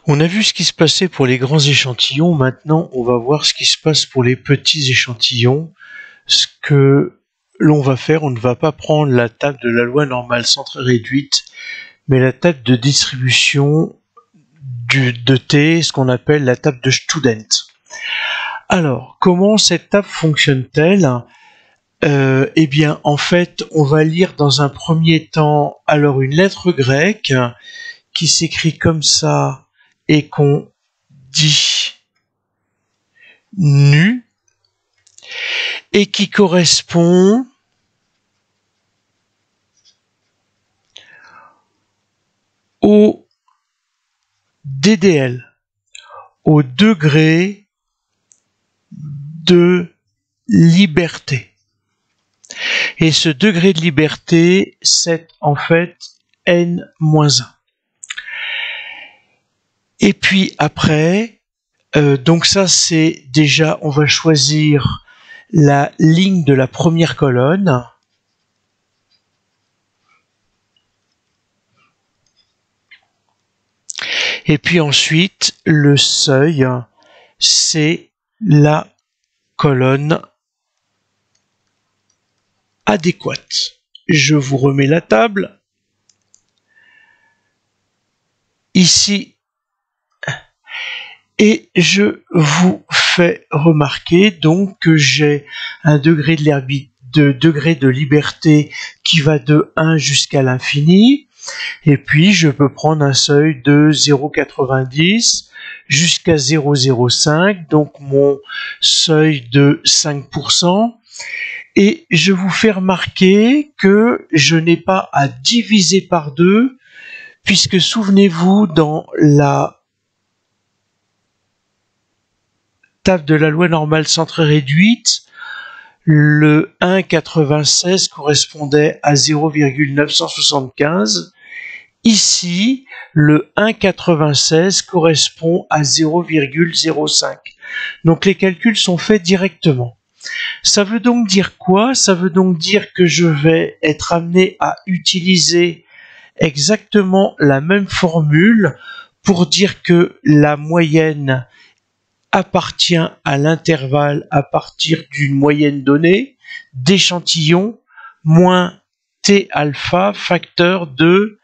On a vu ce qui se passait pour les grands échantillons, maintenant on va voir ce qui se passe pour les petits échantillons. Ce que l'on va faire, on ne va pas prendre la table de la loi normale centrée réduite, mais la table de distribution de T, ce qu'on appelle la table de Student. Alors, comment cette table fonctionne-t-elle ? Eh bien, en fait, on va lire dans un premier temps alors une lettre grecque qui s'écrit comme ça et qu'on dit nu et qui correspond au DDL, au degré de liberté. Et ce degré de liberté, c'est en fait n-1. Et puis après, donc ça c'est déjà, on va choisir la ligne de la première colonne. Et puis ensuite, le seuil, c'est la colonne adéquate. Je vous remets la table. Ici, et je vous fais remarquer donc que j'ai un degré de liberté qui va de 1 jusqu'à l'infini. Et puis, je peux prendre un seuil de 0,90 jusqu'à 0,05, donc mon seuil de 5%. Et je vous fais remarquer que je n'ai pas à diviser par 2, puisque souvenez-vous, dans la table de la loi normale centrée réduite, le 1,96 correspondait à 0,975. Ici, le 1,96 correspond à 0,05. Donc les calculs sont faits directement. Ça veut donc dire quoi? Ça veut donc dire que je vais être amené à utiliser exactement la même formule pour dire que la moyenne appartient à l'intervalle à partir d'une moyenne donnée d'échantillon moins T alpha facteur de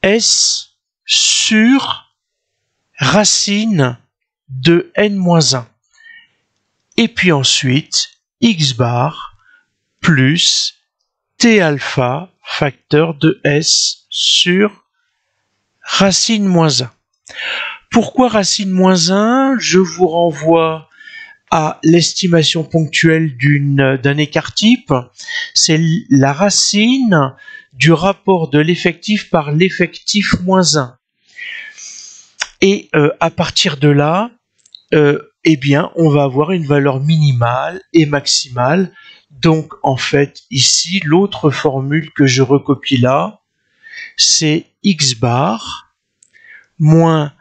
S sur racine de n-1. Et puis ensuite, x bar plus T alpha facteur de S sur racine moins 1. Pourquoi racine moins 1? Je vous renvoie à l'estimation ponctuelle d'un écart type. C'est la racine du rapport de l'effectif par l'effectif moins 1. Et à partir de là, eh bien, on va avoir une valeur minimale et maximale. Donc, en fait, ici, l'autre formule que je recopie là, c'est x bar moins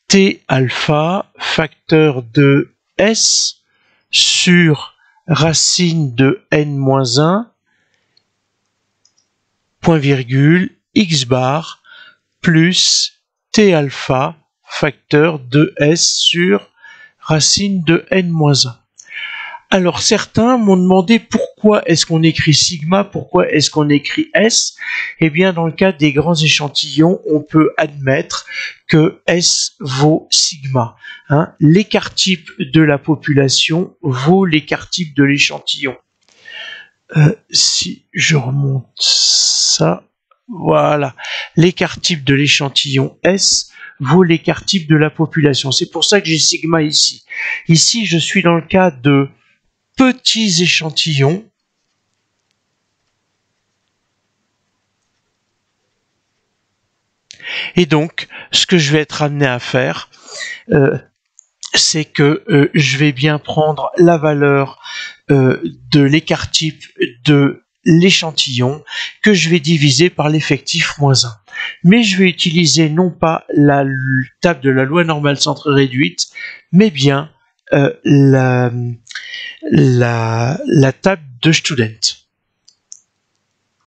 T alpha facteur de S sur racine de n-1 point virgule x bar plus T alpha facteur de S sur racine de n-1. Alors certains m'ont demandé pourquoi est-ce qu'on écrit sigma, pourquoi est-ce qu'on écrit S. Eh bien dans le cas des grands échantillons, on peut admettre que S vaut sigma. L'écart type de la population vaut l'écart type de l'échantillon. Si je remonte ça, voilà. L'écart type de l'échantillon S vaut l'écart type de la population. C'est pour ça que j'ai sigma ici. Ici, je suis dans le cas de petits échantillons. Et donc, ce que je vais être amené à faire, c'est que je vais bien prendre la valeur de l'écart type de l'échantillon que je vais diviser par l'effectif moins 1. Mais je vais utiliser non pas la table de la loi normale centrée réduite, mais bien la table de Student.